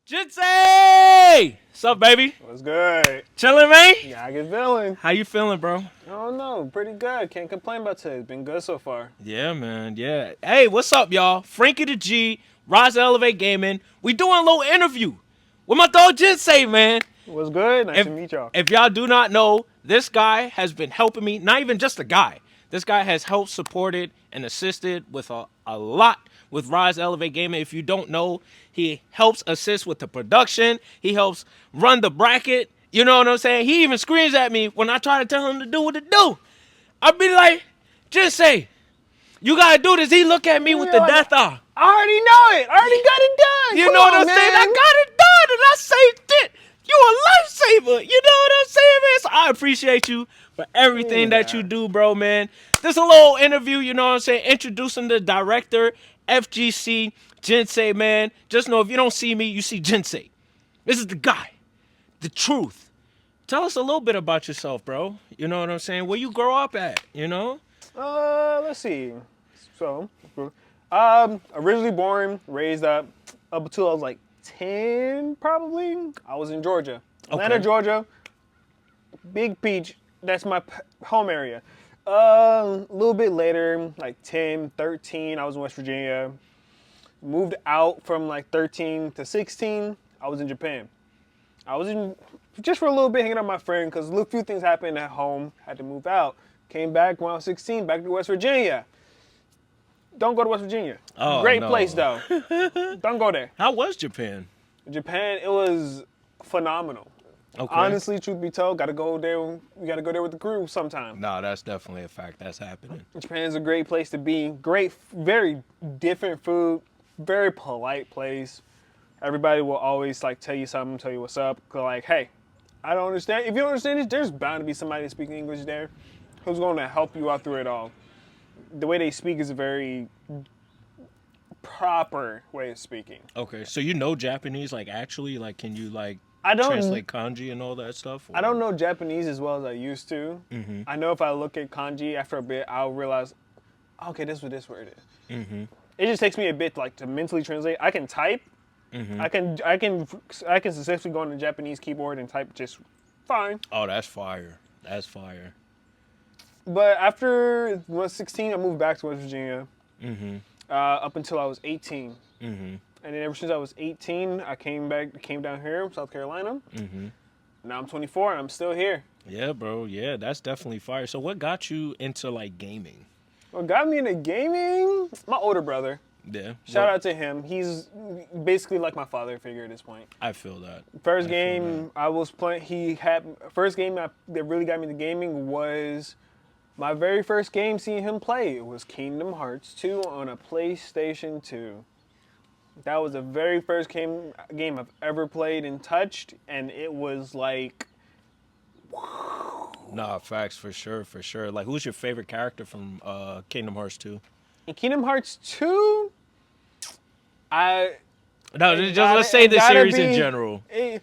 Jinsei! What's up, baby? What's good? Chilling, man? Yeah, I get feeling. How you feeling, bro? I don't know. Pretty good. Can't complain about today. It's been good so far. Yeah, man. Yeah. Hey, what's up, y'all? Frankie Da G, Risetoelevategaming. We doing a little interview with my dog Jinsei, man. What's good? Nice to meet y'all. If y'all do not know, this guy has been helping me. Not even just a guy. This guy has helped, supported, and assisted with a lot with Risetoelevategaming. If you don't know, he helps assist with the production. He helps run the bracket. You know what I'm saying? He even screams at me when I try to tell him to do what to do. I be like, just say, you gotta do this. He look at me with the death eye. I already know it. I already got it done. You know what I'm saying? I got it done, and I saved it. You a lifesaver. You know what I'm saying, man? So I appreciate you for everything that you do, bro, man. This a little interview, you know what I'm saying? Introducing the director, FGC, Jinsei, man. Just know if you don't see me, you see Jinsei. This is the guy. The truth. Tell us a little bit about yourself, bro. You know what I'm saying? Where you grow up at, you know? Let's see. So, originally born, raised up until I was like 10, probably. I was in Georgia. Atlanta, Georgia. Big Peach. That's my home area. A little bit later, like 10, 13, I was in West Virginia. Moved out from like 13 to 16, I was in Japan. I was in just for a little bit hanging out with my friend because a few things happened at home. Had to move out. Came back when I was 16, back to West Virginia. Don't go to West Virginia. Oh, Great no. place though. Don't go there. How was Japan? Japan, it was phenomenal. Okay. Honestly, truth be told, gotta go there. You gotta go there with the crew sometime. No, that's definitely a fact. That's happening. Japan's a great place to be. Great, very different food. Very polite place. Everybody will always like tell you something, tell you what's up. Like, hey, I don't understand. If you don't understand this, there's bound to be somebody speaking English there who's going to help you out through it all. The way they speak is a very proper way of speaking. Okay, so you know Japanese, like actually, like can you like I don't translate kanji and all that stuff? Or? I don't know Japanese as well as I used to. Mm-hmm. I know if I look at kanji after a bit, I'll realize, okay, this is what this word is. Mm-hmm. It just takes me a bit like to mentally translate. I can type. Mm-hmm. I can successfully go on the Japanese keyboard and type just fine. Oh, that's fire. That's fire. But after I was 16, I moved back to West Virginia. Mm-hmm. Up until I was 18. Mm-hmm. And then ever since I was 18, I came down here, South Carolina. Mm-hmm. Now I'm 24 and I'm still here. Yeah, bro. Yeah, that's definitely fire. So what got you into like gaming? What got me into gaming? My older brother. Yeah. Shout out to him. He's basically like my father figure at this point. I feel that. First game I was playing, first game that really got me into gaming was my very first game seeing him play. It was Kingdom Hearts 2 on a PlayStation 2. That was the very first game I've ever played and touched, and it was like... Nah, facts for sure, for sure. Like, who's your favorite character from Kingdom Hearts 2? In Kingdom Hearts 2, let's say the series in general. It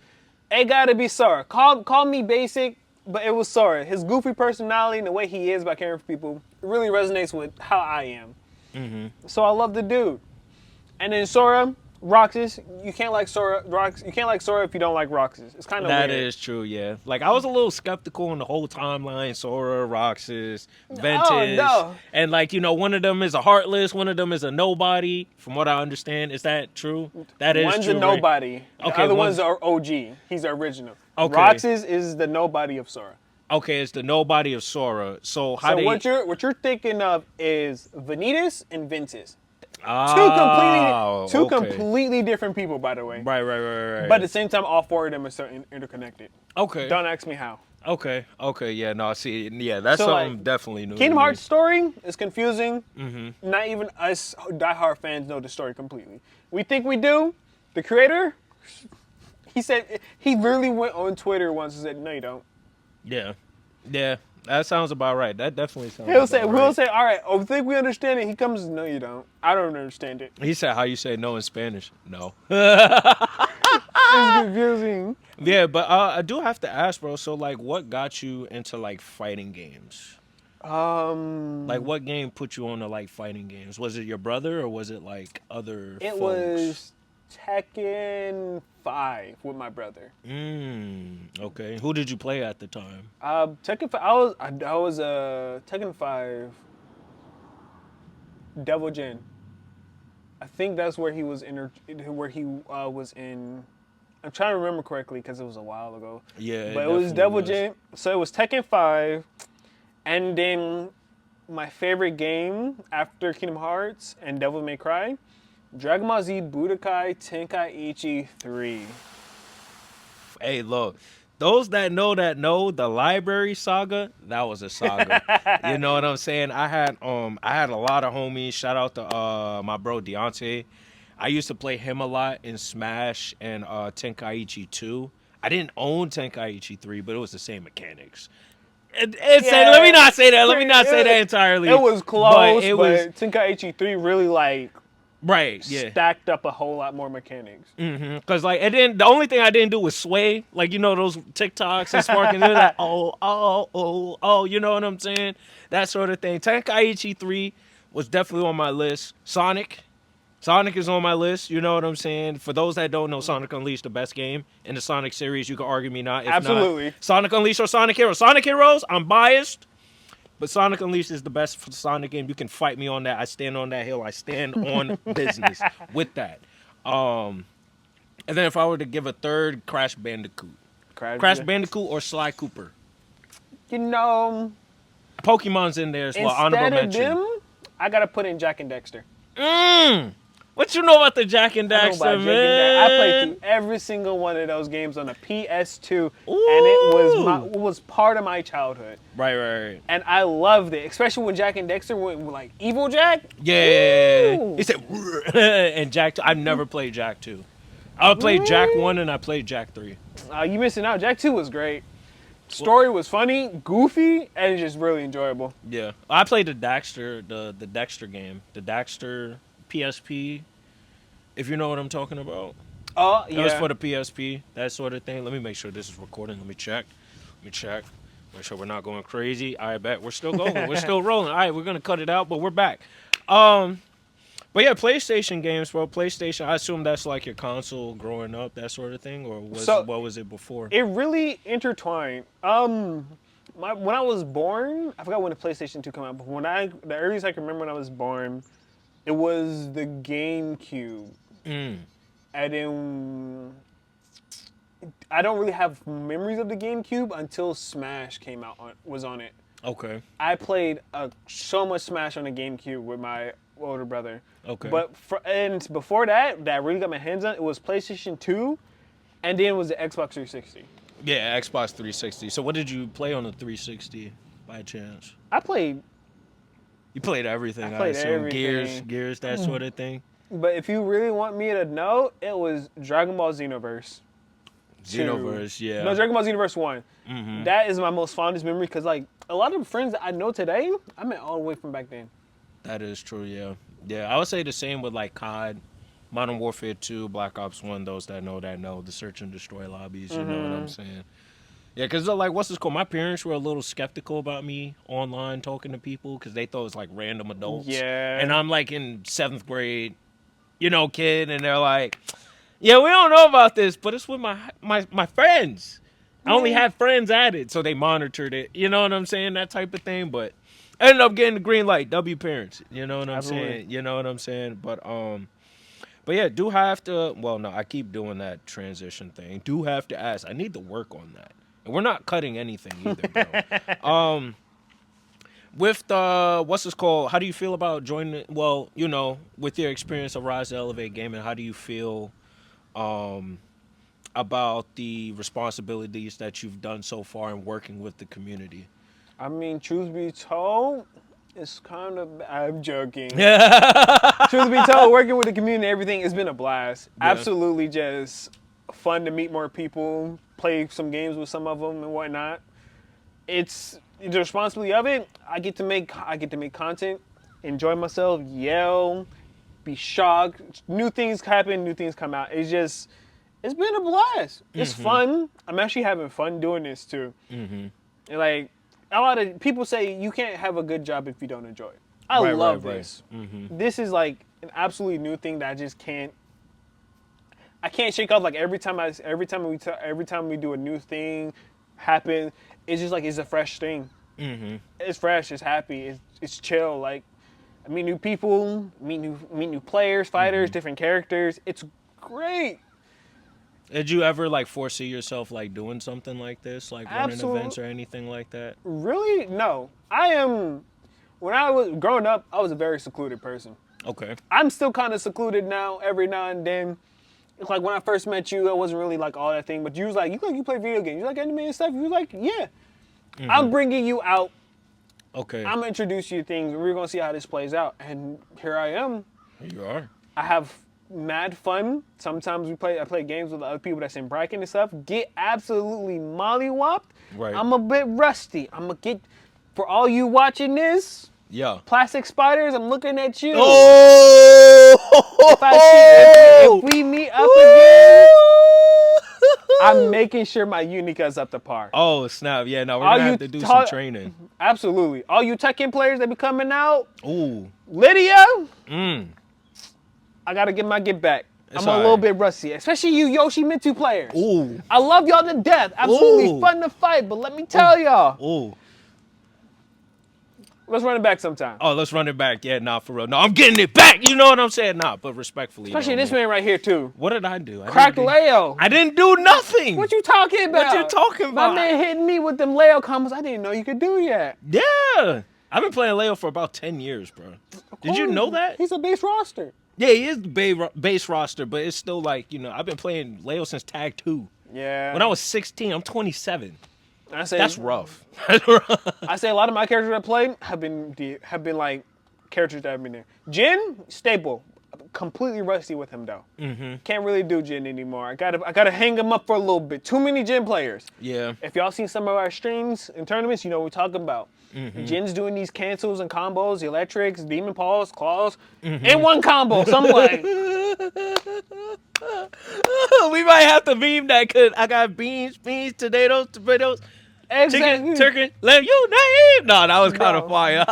gotta be Sora. Call me basic, but it was Sora. His goofy personality and the way he is about caring for people really resonates with how I am. Mm-hmm. So I love the dude. And then Sora, Roxas, you can't like Sora. You can't like Sora if you don't like Roxas. It's kind of weird. That is true, yeah. Like, I was a little skeptical on the whole timeline. Sora, Roxas, Ventus. No. And, like, you know, one of them is a Heartless, one of them is a nobody, from what I understand. Is that true? That is One's true, a nobody. Right? The Okay, other one's are OG. He's the original. Okay. Roxas is the nobody of Sora. Okay, it's the nobody of Sora. So what you're thinking of is Vanitas and Ventus. Two completely different people, by the way. Right. But at the same time, all four of them are so interconnected. Okay. Don't ask me how. Okay, yeah, no, see, yeah, that's So, something like, definitely new. Kingdom Hearts story is confusing. Mm-hmm. Not even us diehard fans know the story completely. We think we do. The creator, he said, he really went on Twitter once and said, no, you don't. Yeah, that sounds about right. That definitely sounds We'll right. say, all right, I think we understand it. He comes, no, you don't. I don't understand it. He said, how you say no in Spanish? No. It's confusing. Yeah, but I do have to ask, bro, so, like, what got you into, like, fighting games? Like, what game put you on to, like, fighting games? Was it your brother or was it, like, other folks? Tekken 5 with my brother. Okay. Who did you play at the time? Tekken 5. I was Tekken 5. Devil Jin. I think that's where he was was in. I'm trying to remember correctly because it was a while ago. Yeah, but it was Devil Jin. So it was Tekken 5, and then my favorite game after Kingdom Hearts and Devil May Cry, Dragon Ball Z Budokai Tenkaichi 3. Hey, look. Those that know the library saga, that was a saga. You know what I'm saying? I had a lot of homies. Shout out to my bro Deontay. I used to play him a lot in Smash and Tenkaichi 2. I didn't own Tenkaichi 3, but it was the same mechanics. Let me not say that entirely. It was close, but Tenkaichi 3 really stacked up a whole lot more mechanics. Because the only thing I didn't do was sway, like those TikToks and sparking, they're like oh, you know what I'm saying, that sort of thing. Tenkaichi 3 was definitely on my list. Sonic is on my list. You know what I'm saying. For those that don't know, Sonic Unleashed, the best game in the Sonic series. You can argue me not. If Absolutely. Not, Sonic Unleashed or Sonic Heroes. Sonic Heroes, I'm biased. But Sonic Unleashed is the best for Sonic game. You can fight me on that. I stand on that hill. I stand on business with that. And then if I were to give a third, Crash Bandicoot. Crash Bandicoot or Sly Cooper. Pokemon's in there as well. Honorable mention. Instead of them, I got to put in Jak and Dexter. What you know about the Jak and Daxter, man? I played through every single one of those games on the PS2, and it was part of my childhood. Right. And I loved it, especially when Jak and Dexter went with, like, Evil Jack. Yeah. Ooh. He said, and Jak 2. I've never played Jak 2. I played Jak 1 and I played Jak 3. You missing out. Jak 2 was great. Story was funny, goofy, and just really enjoyable. Yeah. I played the Daxter, the Dexter game. The Daxter PSP, if you know what I'm talking about. Oh, yeah. It was for the PSP, that sort of thing. Let me make sure this is recording. Let me check. Make sure we're not going crazy. I bet we're still going. We're still rolling. All right, we're going to cut it out, but we're back. But yeah, PlayStation games, bro. PlayStation, I assume that's like your console growing up, that sort of thing, or what was it before? It really intertwined. When I was born, I forgot when the PlayStation 2 came out, but the earliest I can remember when I was born, it was the GameCube. And then I don't really have memories of the GameCube until Smash was on it. Okay. I played so much Smash on the GameCube with my older brother. Okay. But before that I really got my hands on, it was PlayStation 2, and then it was the Xbox 360. Yeah, Xbox 360. So what did you play on the 360 by chance? You played everything, I assume. Everything. Gears, that sort of thing. But if you really want me to know, it was Dragon Ball Xenoverse. Yeah. No, Dragon Ball Xenoverse 1. Mm-hmm. That is my most fondest memory because, like, a lot of the friends that I know today, I met all the way from back then. That is true, yeah. Yeah, I would say the same with, like, COD, Modern Warfare 2, Black Ops 1, those that know, the search and destroy lobbies, you know what I'm saying? Yeah, because, like, what's this called? My parents were a little skeptical about me online talking to people because they thought it was, like, random adults. Yeah. And I'm, like, in 7th grade, kid, and they're like, yeah, we don't know about this, but it's with my friends. I only had friends at it, so they monitored it. You know what I'm saying? That type of thing, but I ended up getting the green light. W parents. You know what I'm saying? You know what I'm saying? But yeah, do have to, well, no, I keep doing that transition thing. Do have to ask. I need to work on that. And we're not cutting anything either, bro. With the, what's this called? How do you feel about joining, well, with your experience of Risetoelevategaming, how do you feel about the responsibilities that you've done so far in working with the community? I mean, truth be told, it's kind of, I'm joking. Truth be told, working with the community and everything, it's been a blast. Yeah. Absolutely just fun to meet more people, play some games with some of them and whatnot. It's the responsibility of it. I get to make content, enjoy myself, yell, be shocked. New things happen, new things come out. It's been a blast. It's fun. I'm actually having fun doing this too. And like, a lot of people say you can't have a good job if you don't enjoy it. I love this. This is like an absolutely new thing that I just can't I can't shake off like every time we do a new thing happen, it's just like it's a fresh thing. Mm-hmm. It's fresh, it's happy, it's chill. Like I meet new people, meet new players, fighters, different characters. It's great. Did you ever like foresee yourself like doing something like this, like running events or anything like that? Really? No. When I was growing up, I was a very secluded person. Okay. I'm still kind of secluded now, every now and then. It's like when I first met you, I wasn't really like all that thing, but you was like, you play video games, you like anime and stuff? You was like, yeah. I'm bringing you out. Okay. I'm gonna introduce you to things, and we're gonna see how this plays out. And here I am. Here you are. I have mad fun. Sometimes I play games with other people that's in bracket and stuff. Get absolutely mollywopped. Right. I'm a bit rusty. For all you watching this, Yeah. plastic spiders, I'm looking at you. Oh! If we meet up again, I'm making sure my Unica's up to par. Oh, snap. Yeah, no, we're going to have to do some training. Absolutely. All you Tekken players that be coming out, Ooh. Lydia, Mm. I got to get my get back. It's I'm a all little right. bit rusty, especially you Yoshimitsu players. Ooh. I love y'all to death. Absolutely Ooh. fun to fight, but let me tell y'all, Ooh. let's run it back sometime. Oh, let's run it back. Yeah, nah, for real. No, I'm getting it back. You know what I'm saying? Nah, but respectfully. Especially though, this man right here, too. What did I do? Cracked Leo. I didn't do nothing. What you talking about? What you talking about? My man hitting me with them Leo combos I didn't know you could do yet. Yeah. I've been playing Leo for about 10 years, bro. Did you know that? He's a base roster. Yeah, he is the base roster, but it's still like, I've been playing Leo since Tag 2. Yeah. When I was 16, I'm 27. That's rough. I say a lot of my characters I play have been like characters that have been there. Jin, staple. Completely rusty with him though. Mm-hmm. Can't really do Jin anymore. I gotta hang him up for a little bit. Too many Jin players. Yeah. If y'all seen some of our streams and tournaments, you know what we're talking about. Mm-hmm. Jin's doing these cancels and combos, electrics, demon paws, claws, in one combo. So I'm like, we might have to meme that because I got beans, tomatoes, exactly. chicken, turkey, let you name. No, that was kind of fire.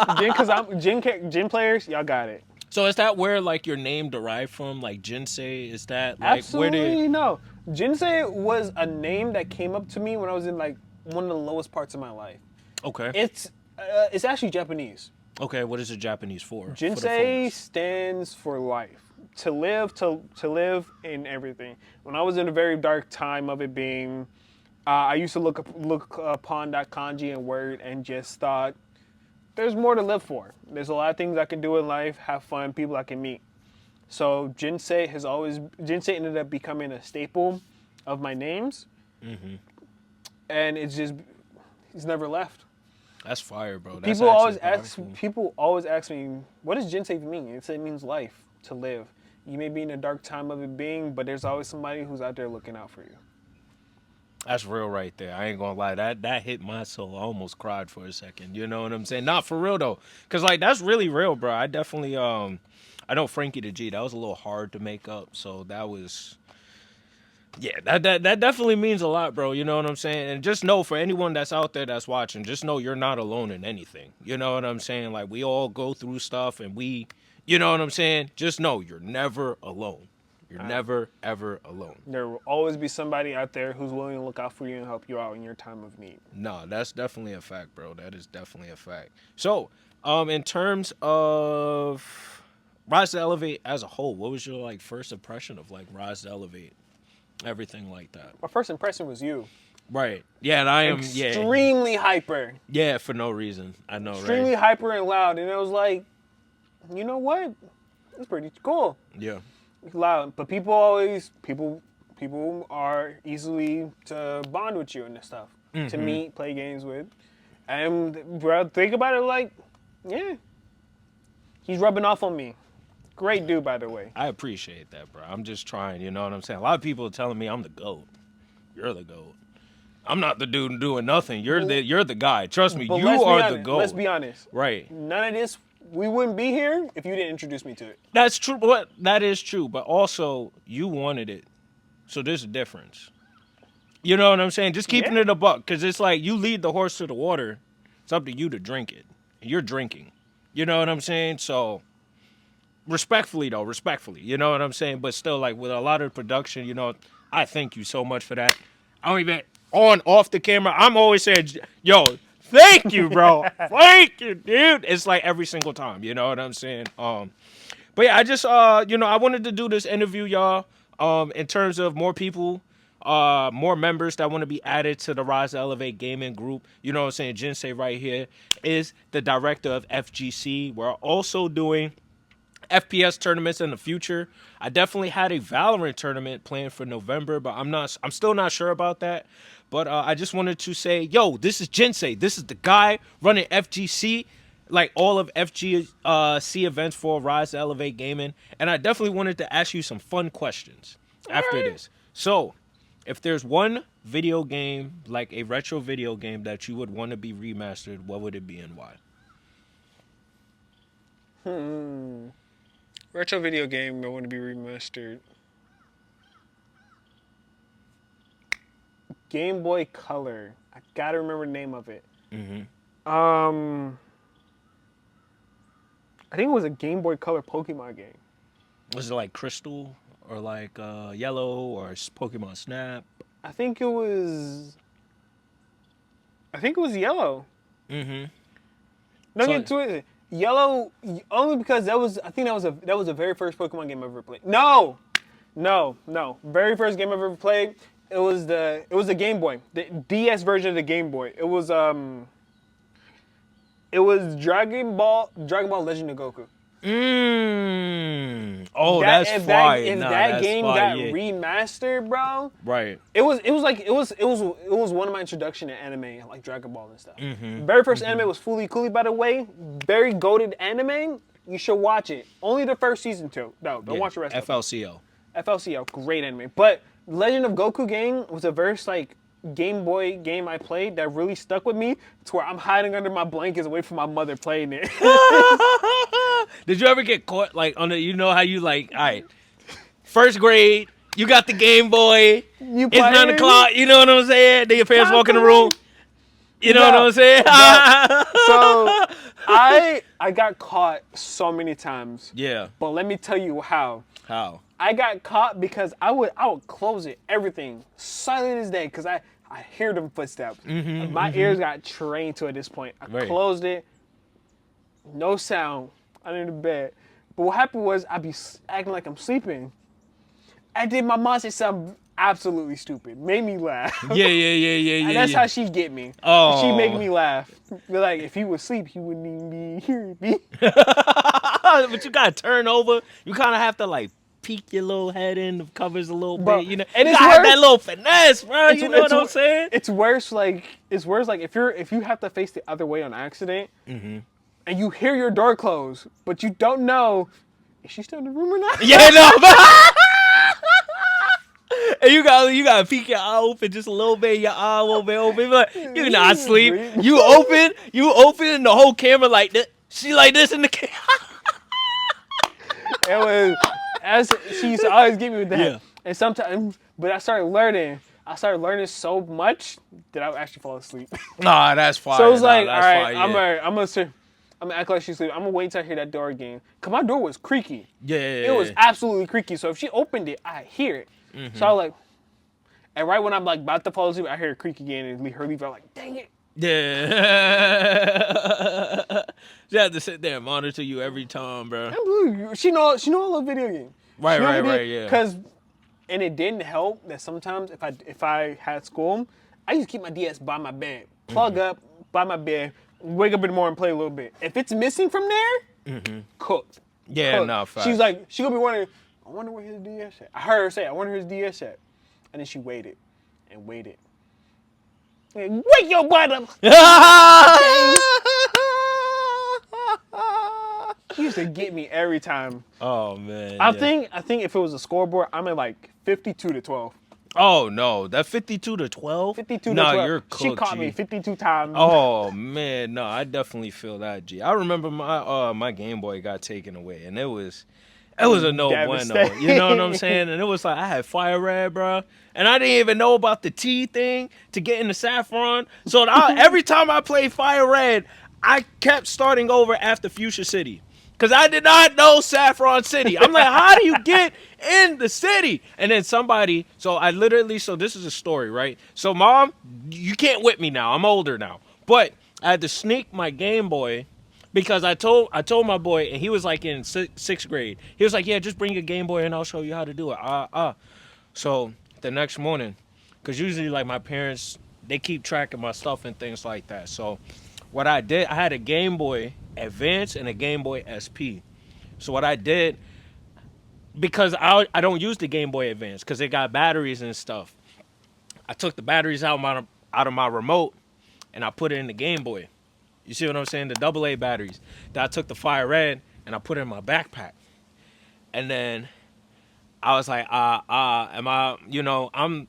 Jin players, y'all got it. So is that where like your name derived from? Like Jinsei? Is that like Absolutely no. Jinsei was a name that came up to me when I was in like one of the lowest parts of my life. Okay. It's actually Japanese. Okay, what is it Japanese for? Jinsei stands for life. To live in everything. When I was in a very dark time of it being, I used to look upon that kanji and word and just thought, there's more to live for. There's a lot of things I can do in life, have fun, people I can meet. So Jinsei ended up becoming a staple of my names. Mm-hmm. And it's never left. That's fire, bro. People always ask me, what does Jinsei mean? It means life, to live. You may be in a dark time of it being, but there's always somebody who's out there looking out for you. That's real right there. I ain't gonna lie. That hit my soul. I almost cried for a second. You know what I'm saying? Not for real though. Cause like that's really real, bro. I definitely I know Frankie Da G, that was a little hard to make up. So that was that definitely means a lot, bro. You know what I'm saying? And just know for anyone that's out there that's watching, just know you're not alone in anything. You know what I'm saying? Like we all go through stuff and you know what I'm saying? Just know you're never alone. You're never, ever alone. There will always be somebody out there who's willing to look out for you and help you out in your time of need. No, that's definitely a fact, bro. That is definitely a fact. So, in terms of Rise to Elevate as a whole, what was your first impression of Rise to Elevate? Everything like that. My first impression was you. Right. Yeah, and I am extremely hyper. Yeah, for no reason. I know, extremely hyper and loud. And it was like, you know what? It's pretty cool. Yeah. Loud, but people are easily to bond with you and this stuff, to meet, play games with, and bro, think about it like, yeah, he's rubbing off on me. Great dude, by the way. I appreciate that, bro. I'm just trying, you know what I'm saying? A lot of people are telling me I'm the GOAT. You're the GOAT. I'm not the dude doing nothing. You're the guy. Trust me, you are the GOAT. Let's be honest. Right. None of this. We wouldn't be here if you didn't introduce me to it. That's true. That is true. But also, you wanted it. So there's a difference. You know what I'm saying? Just keeping it a buck. Because it's like you lead the horse to the water. It's up to you to drink it. And you're drinking. You know what I'm saying? So respectfully though, respectfully, you know what I'm saying? But still, like with a lot of production, I thank you so much for that. I don't even off the camera. I'm always saying, yo, thank you, bro, thank you, dude. It's like every single time, you know what I'm saying? But yeah, I just I wanted to do this interview, y'all. In terms of more people, more members that want to be added to the Rise to Elevate Gaming group. You know what I'm saying? Jinsei right here is the director of FGC. We're also doing FPS tournaments in the future. I definitely had a Valorant tournament planned for November, but I'm still not sure about that. But I just wanted to say, yo, this is Jinsei. This is the guy running FGC, like all of FGC events for Rise to Elevate Gaming. And I definitely wanted to ask you some fun questions after this. So, if there's one video game, like a retro video game that you would want to be remastered, what would it be and why? Retro video game I want to be remastered. Game Boy Color. I gotta remember the name of it. I think it was a Game Boy Color Pokemon game. Was it like Crystal or like Yellow or Pokemon Snap? I think it was Yellow. Don't get into it. Yellow, only because that was the very first Pokemon game I ever played. No, very first game I ever played. It was the Game Boy, the DS version of the Game Boy. It was Dragon Ball Legend of Goku. Oh, that's fire. If that game got remastered, bro. Right. It was one of my introduction to anime, like Dragon Ball and stuff. Very first anime was Fooly Cooly, by the way. Very goated anime. You should watch it. Only the first season too. No, don't watch the rest of it. FLCL. FLCL, great anime. But Legend of Goku game was a very like Game Boy game I played that really stuck with me to where I'm hiding under my blankets away from my mother playing it. Did you ever get caught like on the, how you like, all right, first grade, you got the Game Boy, it's 9 o'clock, you know what I'm saying? Then your parents walk in the room, you know what I'm saying? So I got caught so many times. Yeah. But let me tell you how. How? I got caught because I would close it, everything, silent as day, because I hear them footsteps. My ears got trained to it at this point. I closed it, no sound, under the bed. But what happened was I'd be acting like I'm sleeping. And then my mom said something absolutely stupid, made me laugh. Yeah. And that's how she get me. Oh. She make me laugh. But like, if he was asleep, he wouldn't even be hearing me. But you gotta turn over. You kind of have to like peek your little head in the covers a little bit, you know. And you it's gotta have worse, that little finesse, bro. You know what I'm saying? It's worse. Like if you have to face the other way on accident, and you hear your door close, but you don't know, is she still in the room or not? Yeah, no. And you gotta peek your eye open just a little bit, your eye a little bit open, but you're not asleep. You open, and the whole camera like this. She like this in the camera. It was, she used to always get me with that. Yeah. And sometimes, but I started learning so much that I would actually fall asleep. Nah, that's fine. So it was like, all right, fire, I'm gonna act like she's asleep. I'm gonna wait till I hear that door again. Cause my door was creaky. Yeah. It was absolutely creaky. So if she opened it, I hear it. So I was like, and right when I'm like about to fall asleep, I hear it creak again and her leave. I'm like, dang it. Yeah. She had to sit there and monitor you every time, bro. She know I love video games. Right, yeah. And it didn't help that sometimes if I had school, I used to keep my DS by my bed, plug up by my bed, wake up in the morning and play a little bit. If it's missing from there, cooked. Yeah, cooked. no, fact. She's like, she gonna be wondering, I wonder where his DS at. I heard her say, I wonder where his DS at. And then she waited and waited. Like, wake your butt up. She used to get me every time. Oh man. I think if it was a scoreboard, I'm at like 52-12. Oh no, that 52-12? 52 nah, to 12. You're cooked, She caught me 52 times. Oh man, no, I definitely feel that, G. I remember my Game Boy got taken away, and it was a no bueno. You know what I'm saying? And it was like I had Fire Red, bro, and I didn't even know about the T thing to get into Saffron. So every time I played Fire Red, I kept starting over after Fuchsia City. Because I did not know Saffron City. I'm like, how do you get in the city? And then somebody, so I literally, so this is a story, right? So, Mom, you can't whip me now. I'm older now. But I had to sneak my Game Boy because I told my boy, and he was like in sixth grade. He was like, yeah, just bring your Game Boy and I'll show you how to do it. So the next morning, because usually like my parents, they keep track of my stuff and things like that. So what I did, I had a Game Boy Advance and a Game Boy SP. So what I did, because I don't use the Game Boy Advance because it got batteries and stuff. I took the batteries out of my remote and I put it in the Game Boy. You see what I'm saying? The AA batteries. Then I took the Fire Red and I put it in my backpack. And then I was like, am I, I'm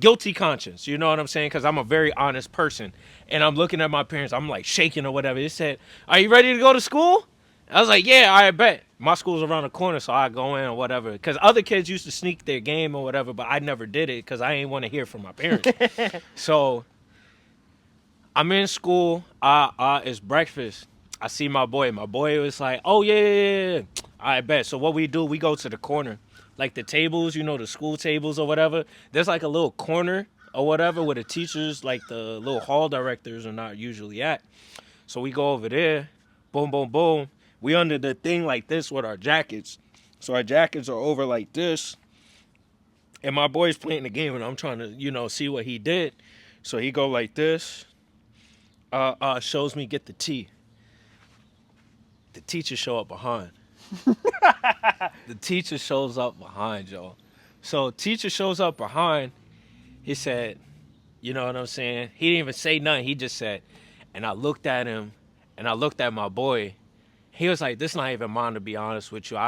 guilty conscience. You know what I'm saying? Because I'm a very honest person. And I'm looking at my parents. I'm like shaking or whatever. They said, are you ready to go to school? I was like, yeah, I bet. My school's around the corner, so I go in or whatever. Because other kids used to sneak their game or whatever, but I never did it because I ain't want to hear from my parents. So I'm in school. It's breakfast. I see my boy. My boy was like, oh, yeah. I bet. So what we do, we go to the corner. Like the tables, the school tables or whatever. There's like a little corner or whatever where the teachers, like the little hall directors are not usually at. So we go over there. Boom, boom, boom. We under the thing like this with our jackets. So our jackets are over like this. And my boy's playing the game and I'm trying to, see what he did. So he go like this. Shows me get the T. The teacher show up behind. The teacher shows up behind, y'all. So teacher shows up behind. He said, you know what I'm saying? He didn't even say nothing. He just said, and I looked at him and I looked at my boy. He was like, this not even mine, to be honest with you.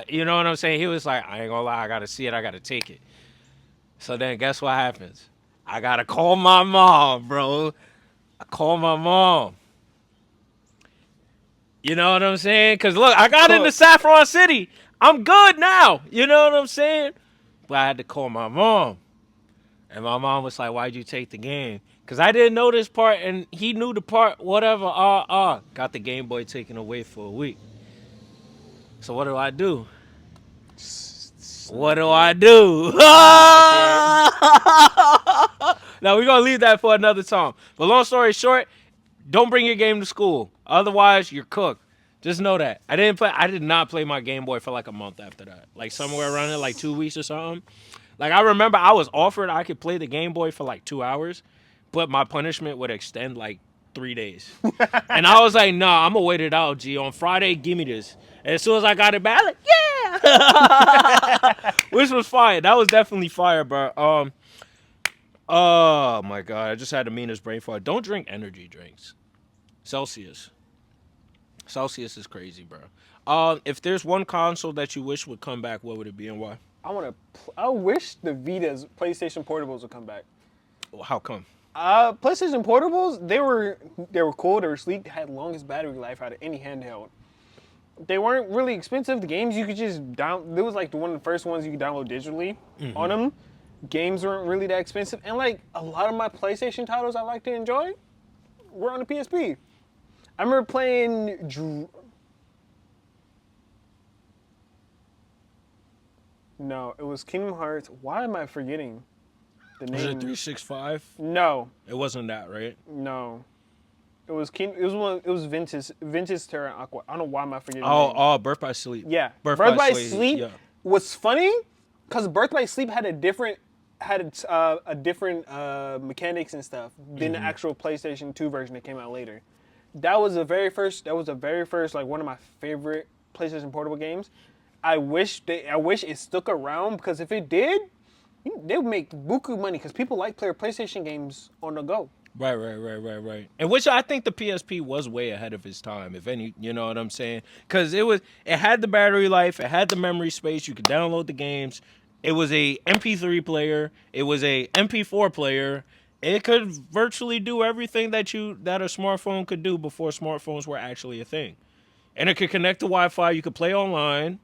You know what I'm saying? He was like, I ain't gonna lie. I got to see it. I got to take it. So then guess what happens? I got to call my mom, bro. I call my mom. You know what I'm saying? Because, look, I got into Saffron City. I'm good now. You know what I'm saying? But I had to call my mom. And my mom was like, why'd you take the game? Because I didn't know this part, and he knew the part, whatever. Got the Game Boy taken away for a week. So what do I do? What do I do? Now, we're going to leave that for another time. But long story short, don't bring your game to school. Otherwise, you're cooked. Just know that. I did not play my Game Boy for like a month after that. Like somewhere around there, like 2 weeks or something. Like I remember I was offered I could play the Game Boy for like 2 hours, but my punishment would extend like 3 days. And I was like, nah, I'm going to wait it out, G. On Friday, give me this. And as soon as I got it back, I was like, yeah! Which was fire. That was definitely fire, bro. Oh, my God. I just had the meanest brain fart. Don't drink energy drinks. Celsius is crazy, bro. If there's one console that you wish would come back, what would it be and why? I wish the Vita's PlayStation Portables would come back. How come? PlayStation Portables, they were cool, they were sleek, they had longest battery life out of any handheld. They weren't really expensive. The games you could just it was like one of the first ones you could download digitally on them. Games weren't really that expensive, and like a lot of my PlayStation titles I like to enjoy were on the PSP. I remember playing. No, it was Kingdom Hearts. Why am I forgetting the name? Was it 365? No. It wasn't that, right? No. It was It was Vintage Terra Aqua. I don't know why am I forgetting. The name. Oh, Birth by Sleep. Yeah, Birth by Sleep yeah. was funny because Birth by Sleep had a different mechanics and stuff than the actual PlayStation 2 version that came out later. That was the very first like one of my favorite PlayStation Portable games. I wish it stuck around because if it did, they would make buku money because people like playing PlayStation games on the go. Right. And which I think the PSP was way ahead of its time, if any, you know what I'm saying? Because it had the battery life, it had the memory space, you could download the games. It was a MP3 player, it was a MP4 player. It could virtually do everything that a smartphone could do before smartphones were actually a thing. And it could connect to Wi-Fi, you could play online.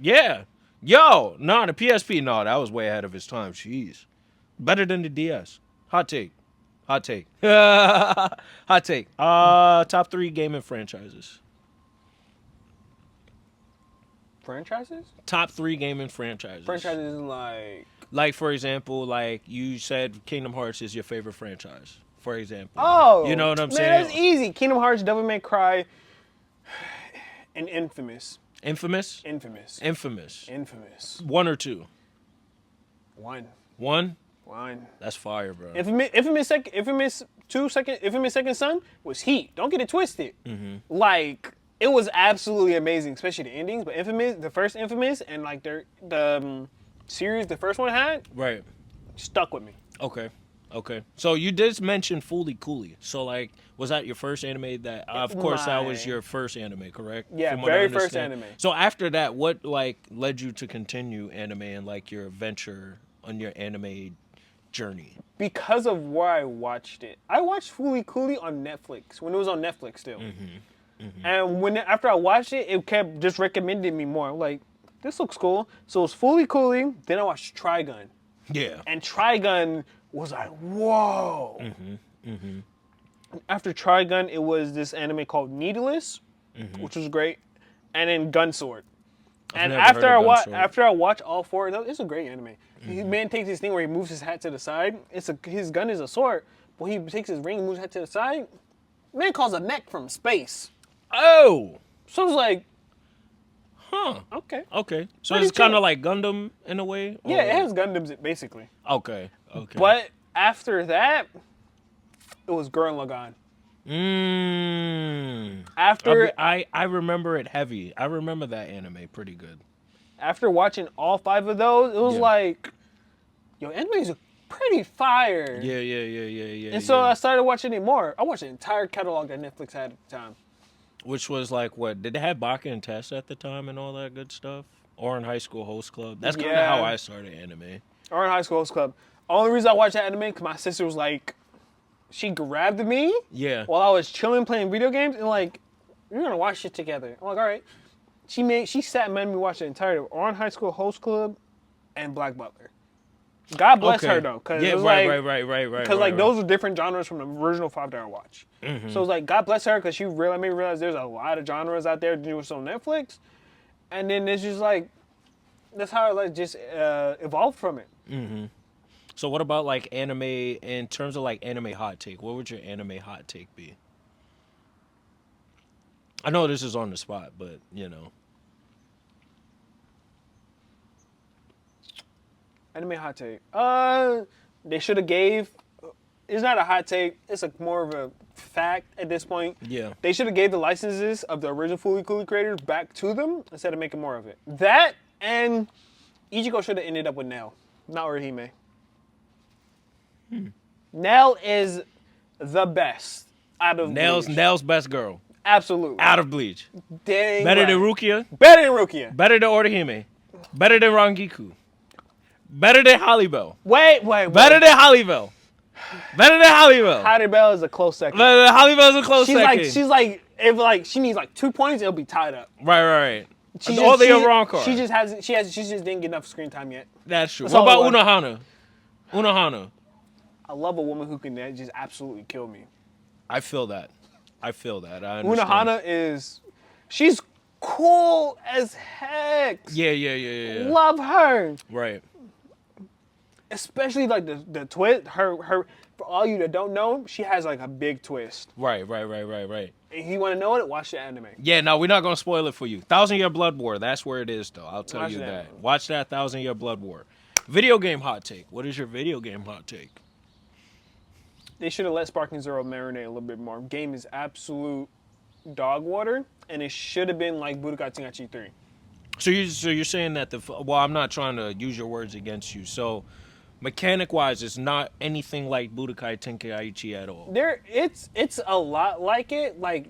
Yeah. Yo, the PSP, that was way ahead of its time. Jeez. Better than the DS. Hot take. Hot take. Top 3 gaming franchises. Franchises? Top 3 gaming franchises. Franchises Like, for example, like you said Kingdom Hearts is your favorite franchise, for example. Oh! You know what I'm man, saying? that's easy. Kingdom Hearts, Devil May Cry, and Infamous. Infamous? Infamous. Infamous. Infamous. 1 or 2? 1. 1? 1. That's fire, bro. Infamous Second Son was heat. Don't get it twisted. Like, it was absolutely amazing, especially the endings. But Infamous, the first Infamous, and like the series, the first one had, Right. stuck with me. Okay. So you did mention Fooly Cooly. So like, was that your first anime that? Of course, that was your first anime, correct? Yeah, From what I very first understand. anime. So after that, what like led you to continue anime and like your adventure on your anime journey? Because of where I watched it. I watched Fooly Cooly on Netflix, when it was on Netflix still. And after I watched it, it kept just recommending me more. Like, this looks cool. So it was Fooly Cooly, then I watched Trigun. Yeah. And Trigun was like, whoa. After Trigun, it was this anime called Needless, which was great, and then Gunsword. And after I watched all 4 of those, it's a great anime. The man takes this thing where he moves his hat to the side. His gun is a sword, but he takes his ring and moves his hat to the side. Man calls a mech from space. Oh. So it's like, Huh. okay. So Pretty it's kind chill. of like Gundam in a way? Yeah, it has Gundams basically. Okay. But after that, it was Gurren Lagann. After I remember it heavy. I remember that anime pretty good. After watching all 5 of those, it was like, yo, animes are pretty fire. Yeah. And so I started watching it more. I watched the entire catalog that Netflix had at the time. Which was like what? Did they have Baka and Tess at the time and all that good stuff? Or in High School Host Club? That's kind of how I started anime. Or in High School Host Club. Only reason I watched that anime because my sister was like, she grabbed me while I was chilling playing video games and like, we're gonna watch it together. I'm like, all right. She sat and made me watch the entirety of Orange High School Host Club and Black Butler. God bless her though, because right. Because like those are different genres from the original 5 that I watched. So it's like God bless her because she really made me realize there's a lot of genres out there to do with on Netflix, and then it's just like that's how I like just evolved from it. So what about like anime in terms of like anime hot take? What would your anime hot take be? I know this is on the spot, but you know. Anime hot take. They should have gave. It's not a hot take. It's more of a fact at this point. Yeah. They should have gave the licenses of the original Fooly Cooly creators back to them instead of making more of it. That and Ichigo should have ended up with Nell, not Orihime. Nell is the best out of Bleach. Nell's best girl. Absolutely. Out of Bleach. Dang Better right. than Rukia. Better than Rukia. Better than Orihime. Better than Rangiku. Better than Hallibell. Wait. Better than Hallibell. Better than Hallibell. Hallibell is a close second. Hallibell's a close second. She's like, if she needs like 2 points, it'll be tied up. Right. All the wrong card. She just didn't get enough screen time yet. That's true. That's What all about it was. Unohana? I love a woman who can just absolutely kill me. I feel that. I understand. Unohana she's cool as heck. Yeah. Love her. Right. Especially like the twist. Her. For all you that don't know, she has like a big twist. Right. If you want to know it, watch the anime. Yeah, no, we're not gonna spoil it for you. 1,000-Year Blood War. That's where it is, though. I'll tell Watch you that. that. Watch that 1,000-Year Blood War. Video game hot take. What is your video game hot take? They should have let Sparking Zero marinate a little bit more. Game is absolute dog water, and it should have been like Budokai Tenkaichi 3. So you're saying that well, I'm not trying to use your words against you. So mechanic-wise, it's not anything like Budokai Tenkaichi at all. It's a lot like it. Like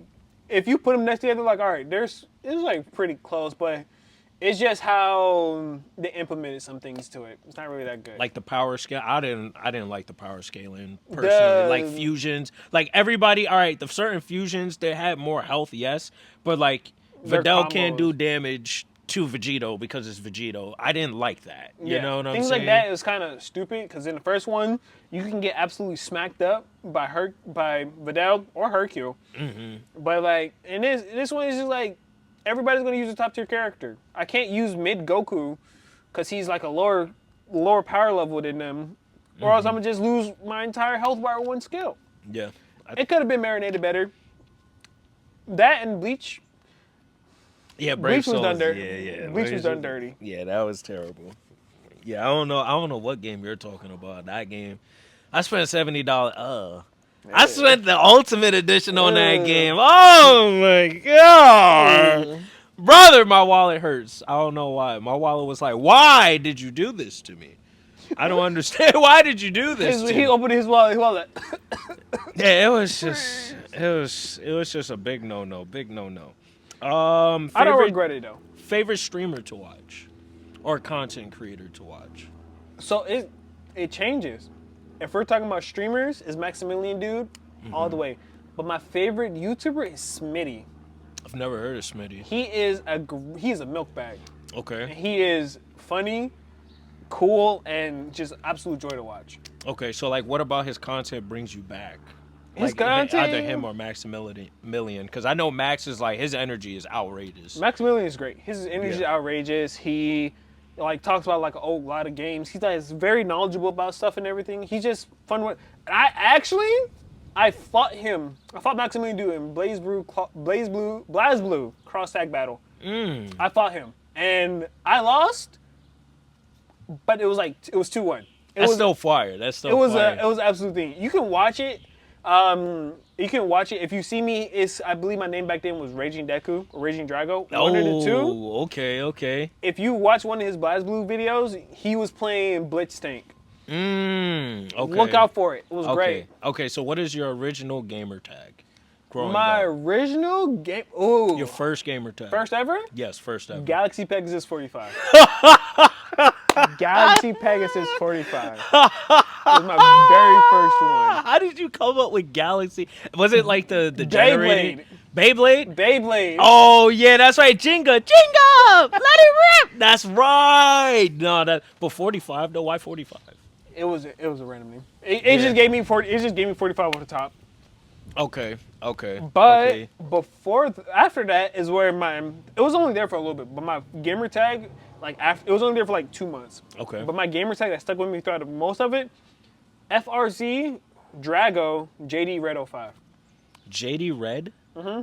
if you put them next together, like all right, it's like pretty close, but it's just how they implemented some things to it. It's not really that good. Like the power scale, I didn't like the power scaling personally. Like fusions, like everybody. All right, the certain fusions they had more health, yes, but like Videl can't do damage to Vegito because it's Vegito. I didn't like that. You know what I'm saying? Things like that is kind of stupid because in the first one, you can get absolutely smacked up by Videl or Hercule. But like in this one is just like everybody's gonna use a top tier character. I can't use mid Goku because he's like a lower power level than them, or else I'm gonna just lose my entire health bar with one skill. Yeah. It could have been marinated better. That and Bleach. Yeah, Bleach was done dirty. Yeah. Bleach was done dirty. Yeah, that was terrible. Yeah, I don't know what game you're talking about. That game. I spent $70. I spent the Ultimate Edition on that game. Oh my god. Brother, my wallet hurts. I don't know why. My wallet was like, why did you do this to me? I don't understand. Why did you do this to me? He opened his wallet. Yeah, it was just a big no. Big no. I don't regret it though. Favorite streamer to watch or content creator to watch? So it changes. If we're talking about streamers, is Maximilian dude all the way. But my favorite YouTuber is Smitty. I've never heard of Smitty. He's a milk bag. Okay. He is funny, cool, and just absolute joy to watch. Okay, so like, what about his content brings you back? His Like, content, either him or Maximilian, because I know Max is like, his energy is outrageous. Maximilian is great. His energy is outrageous. He like talks about like a lot of games. He's like very knowledgeable about stuff and everything. He's just fun with. And I fought him. I fought Maximilian dude in BlazBlue cross tag battle. I fought him and I lost, but it was 2-1. That's still fire. That's still fire. It was an absolute thing. You can watch it. You can watch it. If you see me, I believe my name back then was Raging Deku or Raging Drago. One of the two. Okay. If you watch one of his BlazBlue videos, he was playing Blitz Tank. Okay. Look out for it. It was great. Okay, so what is your original gamer tag? My original game. Ooh. Your first gamer tag. First ever? Yes, first ever. Galaxy Pegasus 45. Galaxy Pegasus 45. was my very first one. How did you come up with Galaxy? Was it like the generating? Beyblade? Beyblade. Oh yeah, that's right. Jinga, let it rip. That's right. No, but 45 though. Why 45? It was a random name. It just gave me 40. It just gave me 45 off the top. Okay. But after that is where it was only there for a little bit, but my gamer tag, it was only there for like 2 months. Okay. But my gamer tag that stuck with me throughout most of it, FRC, Drago, JD Red 05. JD Red? Mm-hmm.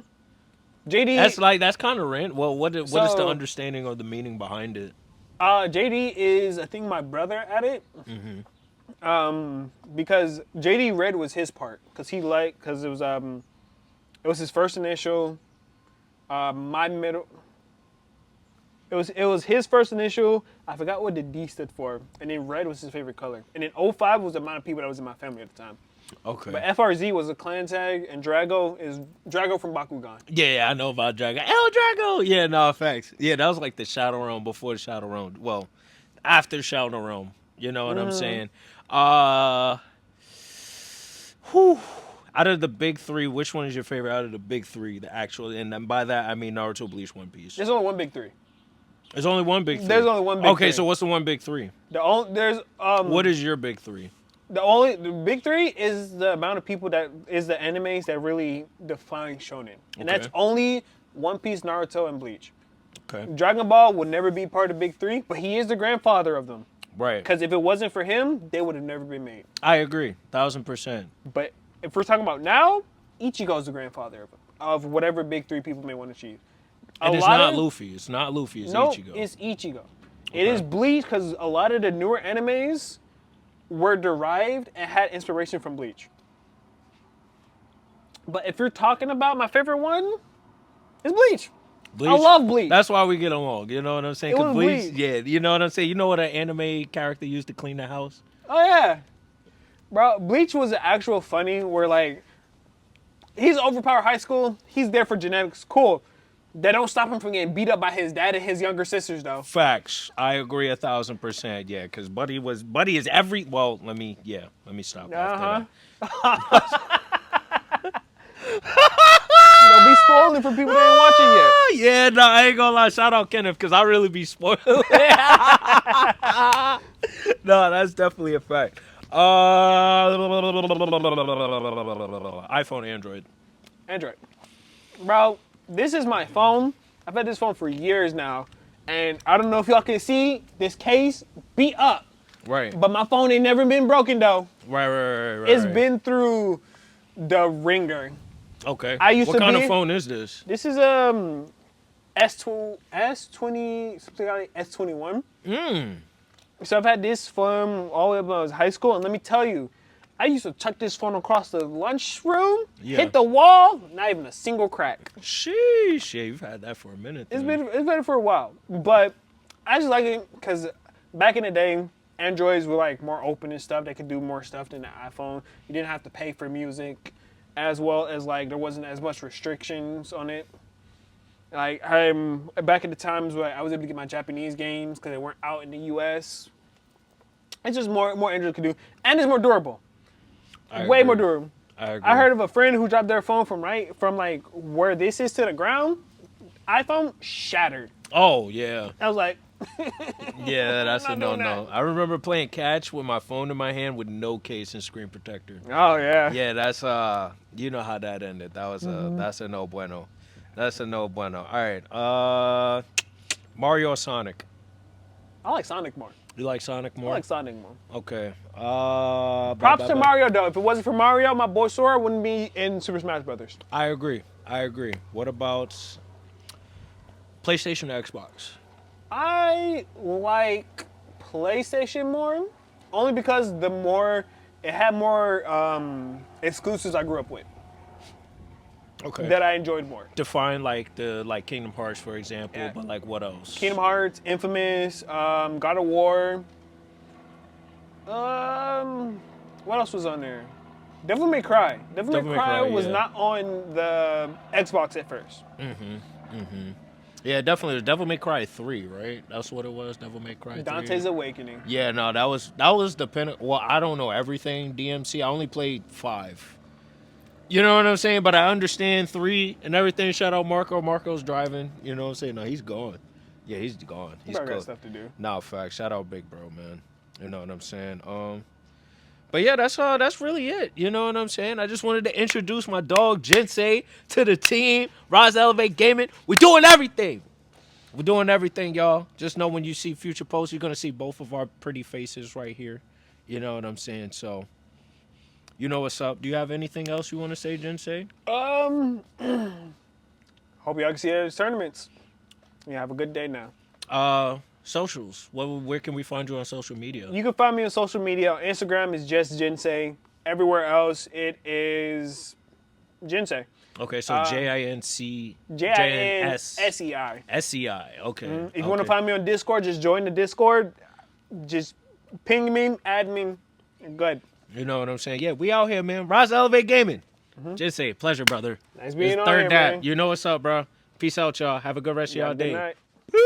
JD. That's kind of random. Well, what is the understanding or the meaning behind it? JD is, I think, my brother at it. Mm-hmm. Because JD Red was his part, because it was his first initial. My middle. It was his first initial. I forgot what the D stood for, and then red was his favorite color. And then 05 was the amount of people that was in my family at the time. Okay. But FRZ was a clan tag, and Drago is Drago from Bakugan. Yeah, I know about Drago. El Drago! Yeah, no, facts. Yeah, that was like the Shadow Realm before the Shadow Realm. Well, after Shadow Realm. You know what I'm saying? Out of the big three, which one is your favorite out of the big three? And then by that, I mean Naruto, Bleach, One Piece. There's only one big three. There's only one big three? There's only one big three. Okay, so what's the one big three? What is your big three? The big three is the amount of people that is the animes that really define shonen. And that's only One Piece, Naruto, and Bleach. Okay. Dragon Ball will never be part of the big three, but he is the grandfather of them. Right. Because if it wasn't for him, they would have never been made. I agree, 1000%. But if we're talking about now, Ichigo is the grandfather of whatever big three people may want to achieve. And it's not Luffy. It's not Luffy. It's Ichigo. No, it's Ichigo. Okay. It is Bleach because a lot of the newer animes were derived and had inspiration from Bleach. But if you're talking about my favorite one, it's Bleach. I love Bleach. That's why we get along. You know what I'm saying? It was Bleach. Yeah, you know what I'm saying? You know what an anime character used to clean the house? Oh, yeah. Bro, Bleach was actual funny where, he's overpowered high school. He's there for genetics. Cool. That don't stop him from getting beat up by his dad and his younger sisters, though. Facts. I agree 1000%. Yeah, because Buddy is every... Well, let me stop after that. Don't be spoiling for people that ain't watching yet. Yeah, no, I ain't gonna lie. Shout out Kenneth, because I really be spoiling. No, that's definitely a fact. iPhone, Android. Android. Bro, this is my phone. I've had this phone for years now, and I don't know if y'all can see this case beat up. Right. But my phone ain't never been broken though. Right. It's been through the ringer. Okay. I used what to kind be- of phone is this? This is S20 something like S21. So I've had this phone all the way up when I was in high school, and let me tell you, I used to chuck this phone across the lunchroom, hit the wall, not even a single crack. Sheesh. Yeah, you've had that for a minute. It's been for a while, but I just like it because back in the day, Androids were like more open and stuff. They could do more stuff than the iPhone. You didn't have to pay for music, as well as like there wasn't as much restrictions on it. Like I'm back at the times where I was able to get my Japanese games because they weren't out in the U.S. It's just more Android could do, and it's more durable. Way more durable. I agree. I heard of a friend who dropped their phone from like where this is to the ground. iPhone shattered. Oh yeah. I was like, Yeah, that's a not doing no-no. that. I remember playing catch with my phone in my hand with no case and screen protector. oh yeah. Yeah, that's you know how that ended. That was that's a no bueno. That's a no bueno. All right. Mario or Sonic? I like Sonic more. You like Sonic more? I like Sonic more. Okay. Props to Mario though. If it wasn't for Mario, my boy Sora wouldn't be in Super Smash Brothers. I agree. What about PlayStation or Xbox? I like PlayStation more, only because it had more exclusives I grew up with. Okay. That I enjoyed more. Define like Kingdom Hearts, for example, Yeah. but like what else? Kingdom Hearts, Infamous, God of War. What else was on there? Devil May Cry. Devil May Cry was not on the Xbox at first. Yeah, definitely. Devil May Cry 3, right? That's what it was. Devil May Cry 3. Dante's Awakening. Yeah, no, that was the Well, I don't know everything DMC. I only played 5. You know what I'm saying? But I understand 3 and everything. Shout out Marco. Marco's driving. You know what I'm saying? No, he's gone. Yeah, he's gone. He's Got cooked. stuff to do. Nah, fact. Shout out Big Bro, man. You know what I'm saying? But yeah, that's really it. You know what I'm saying? I just wanted to introduce my dog Jinsei to the team. Risetoelevategaming. We're doing everything. We're doing everything, y'all. Just know when you see future posts, you're gonna see both of our pretty faces right here. You know what I'm saying? So, you know what's up. Do you have anything else you want to say, Jinsei? Hope y'all can see it at the tournaments. Yeah, have a good day now. Socials. Where can we find you on social media? You can find me on social media. On Instagram is just Jinsei. Everywhere else it is Jinsei. Okay, so JINC JINSEI. SEI. Okay. If you want to find me on Discord, just join the Discord. Just ping me, add me. Good. You know what I'm saying? Yeah, we out here, man. Risetoelevategaming. Jinsei, pleasure, brother. Nice being It's on third here, dad. man. You know what's up, bro. Peace out, y'all. Have a good rest of y'all Good day. night. Peace.